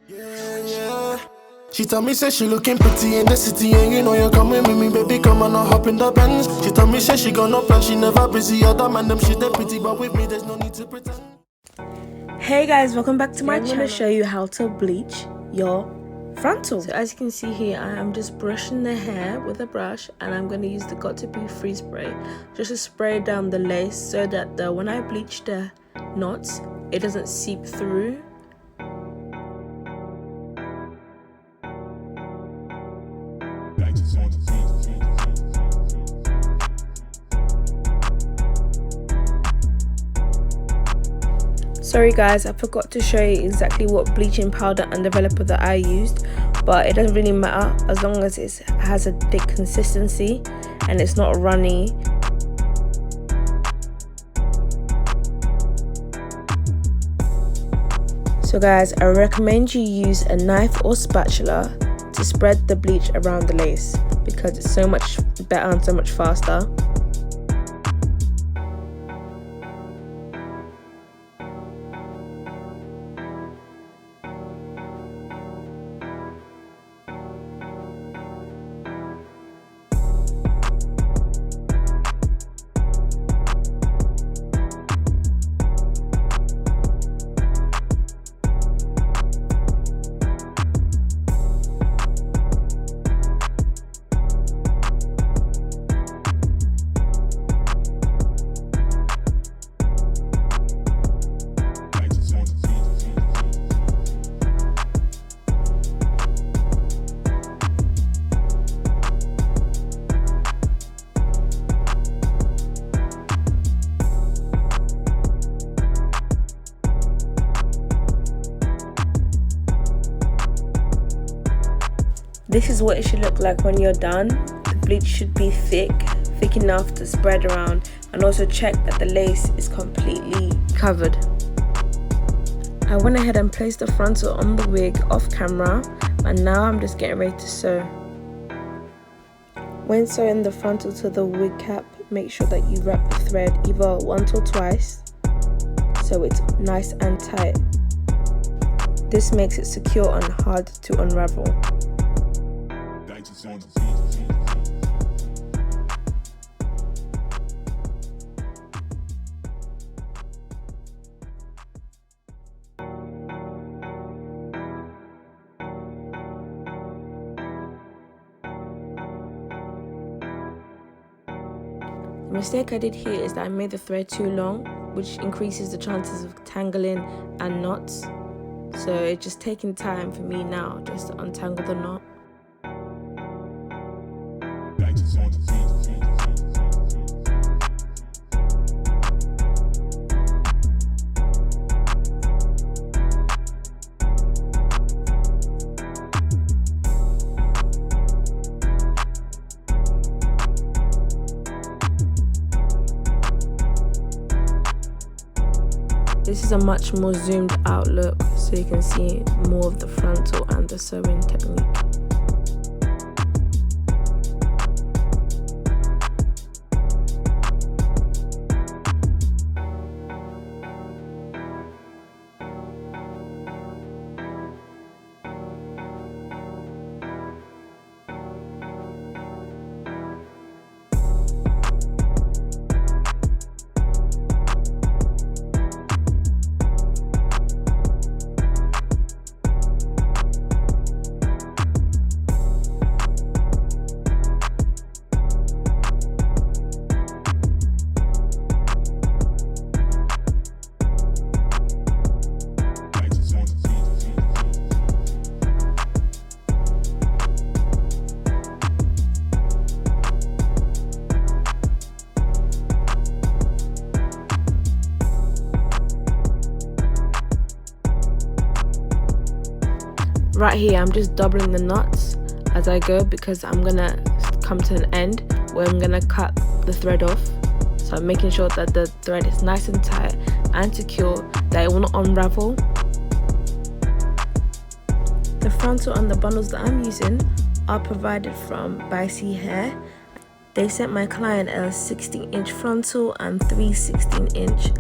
Yeah. She tell me say she looking pretty in the city, and you know you're coming with me, baby. Come on, I'll hop in the Benz. She tell me say she got no plan, she never busy. Other man them she they pretty, but with me there's no need to pretend. Hey guys, welcome back to my channel. I'm going to show you how to bleach your frontal. So as you can see here, I am just brushing the hair with a brush, and I'm going to use the Got To Be Free spray just to spray down the lace so that when I bleach the knots, it doesn't seep through. Sorry guys, I forgot to show you exactly what bleaching powder and developer that I used, but it doesn't really matter as long as it has a thick consistency and it's not runny. So guys, I recommend you use a knife or spatula to spread the bleach around the lace because it's so much better and so much faster. This is what it should look like when you're done. The bleach should be thick enough to spread around, and also check that the lace is completely covered. I went ahead and placed the frontal on the wig off camera, and now I'm just getting ready to sew. When sewing the frontal to the wig cap, make sure that you wrap the thread either once or twice so it's nice and tight. This makes it secure and hard to unravel. The mistake I did here is that I made the thread too long, which increases the chances of tangling and knots. So it's just taking time for me now just to untangle the knot. This is a much more zoomed out look, so you can see more of the frontal and the sewing technique. Right here, I'm just doubling the knots as I go because I'm gonna come to an end where I'm gonna cut the thread off. So I'm making sure that the thread is nice and tight and secure, that it will not unravel. The frontal and the bundles that I'm using are provided from Baisi hair. They sent my client a 16-inch frontal and 3 16-inch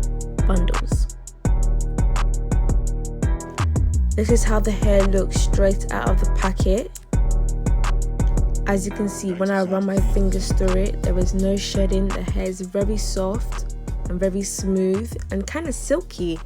bundles. This is how the hair looks straight out of the packet. As you can see, when I run my fingers through it, there is no shedding. The hair is very soft and very smooth and kind of silky.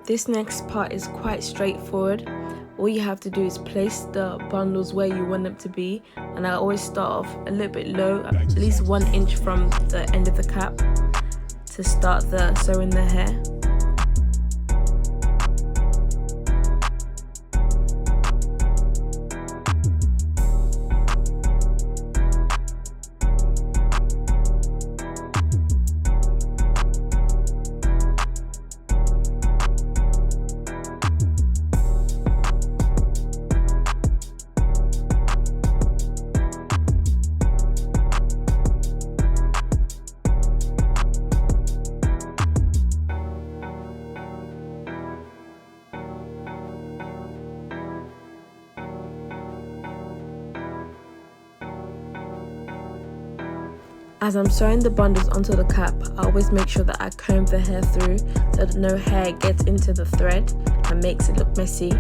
This next part is quite straightforward. All you have to do is place the bundles where you want them to be, and I always start off a little bit low, at least 1 inch from the end of the cap, to start sewing the hair. As I'm sewing the bundles onto the cap, I always make sure that I comb the hair through so that no hair gets into the thread and makes it look messy.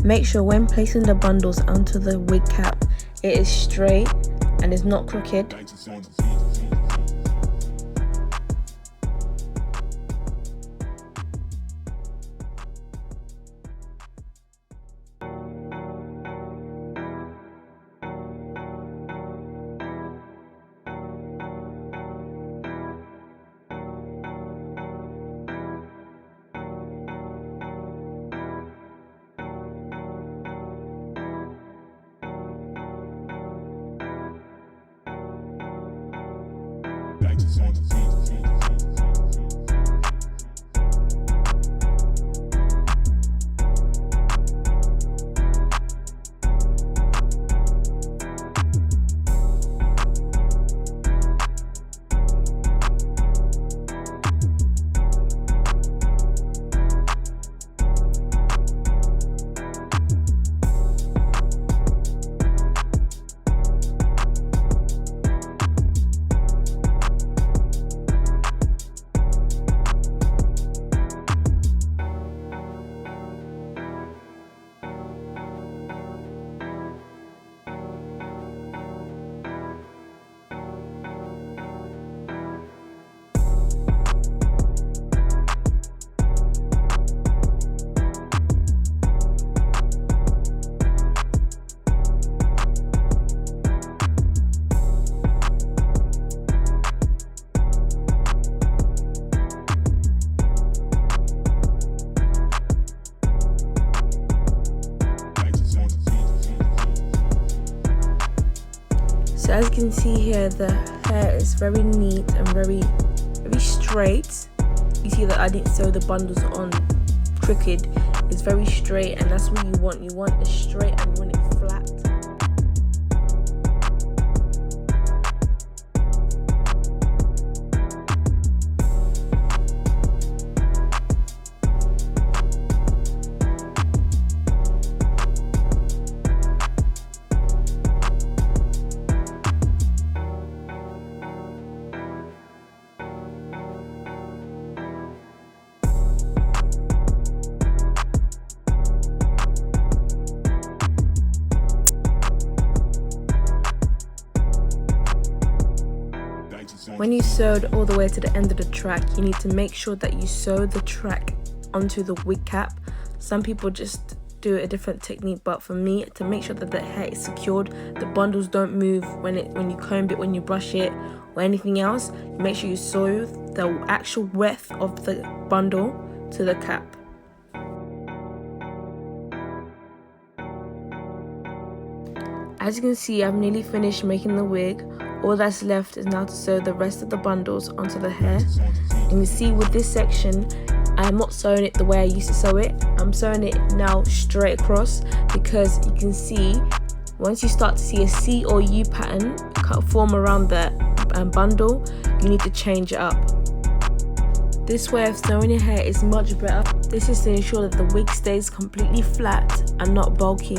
Make sure when placing the bundles onto the wig cap, it is straight and is not crooked. So as you can see here, the hair is very neat and very straight. You see that I didn't sew the bundles on crooked. It's very straight, and that's what you want. You want it straight and you want it flat. When you sewed all the way to the end of the track, you need to make sure that you sew the track onto the wig cap. Some people just do a different technique, but for me, to make sure that the hair is secured, the bundles don't move when you comb it, when you brush it, or anything else, make sure you sew the actual width of the bundle to the cap. As you can see, I've nearly finished making the wig. All that's left is now to sew the rest of the bundles onto the hair. And you see with this section, I'm not sewing it the way I used to sew it. I'm sewing it now straight across, because you can see once you start to see a C or U pattern form around the bundle, you need to change it up. This way of sewing your hair is much better. This is to ensure that the wig stays completely flat and not bulky.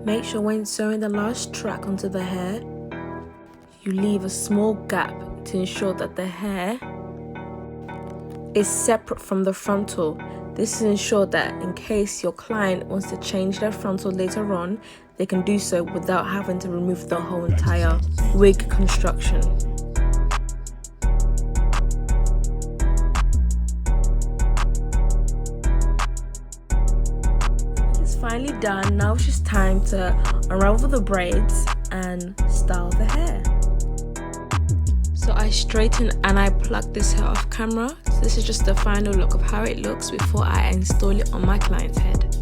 Make sure when sewing the last track onto the hair, you leave a small gap to ensure that the hair is separate from the frontal. This is ensure that in case your client wants to change their frontal later on, they can do so without having to remove the whole entire wig construction. Finally done. Now it's just time to unravel the braids and style the hair. So I straighten and I pluck this hair off camera. So this is just the final look of how it looks before I install it on my client's head.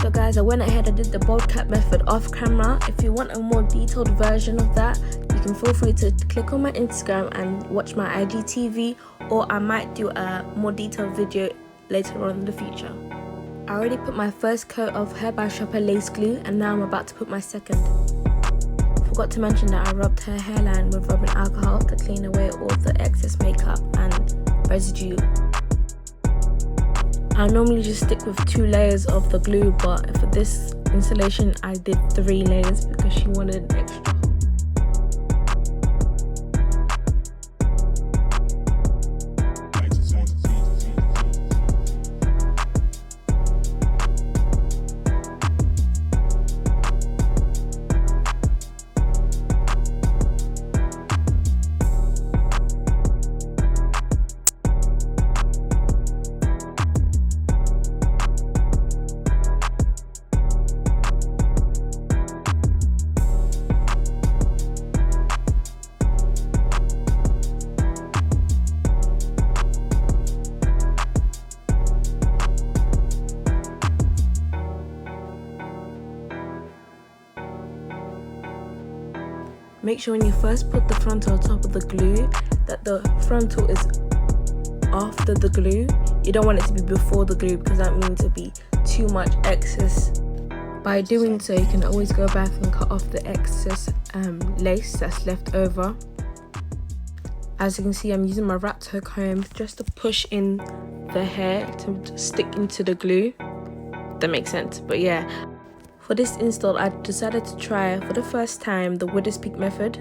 So guys, I went ahead and did the bold cap method off camera. If you want a more detailed version of that, you can feel free to click on my Instagram and watch my IGTV, or I might do a more detailed video later on in the future. I already put my first coat of Hair by Shopper lace glue, and now I'm about to put my second. Forgot to mention that I rubbed her hairline with rubbing alcohol to clean away all the excess makeup and residue. I normally just stick with 2 layers of the glue, but for this installation I did 3 layers because she wanted an extra. Make sure when you first put the frontal on top of the glue that the frontal is after the glue. You don't want it to be before the glue because that means it'll be too much excess. By doing so, you can always go back and cut off the excess lace that's left over. As you can see, I'm using my rat toe comb just to push in the hair to stick into the glue. That makes sense. But yeah, for this install, I decided to try for the first time the widow's peak method.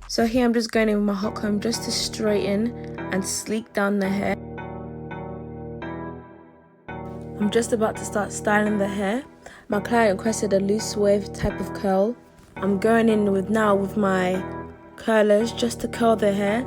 So here I'm just going in with my hot comb just to straighten and sleek down the hair. I'm just about to start styling the hair. My client requested a loose wave type of curl. I'm going in with my curlers just to curl the hair.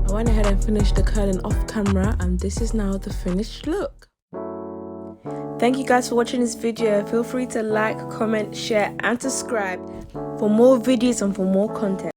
I went ahead and finished the curling off camera, and this is now the finished look. Thank you guys for watching this video. Feel free to like, comment, share and subscribe for more videos and for more content.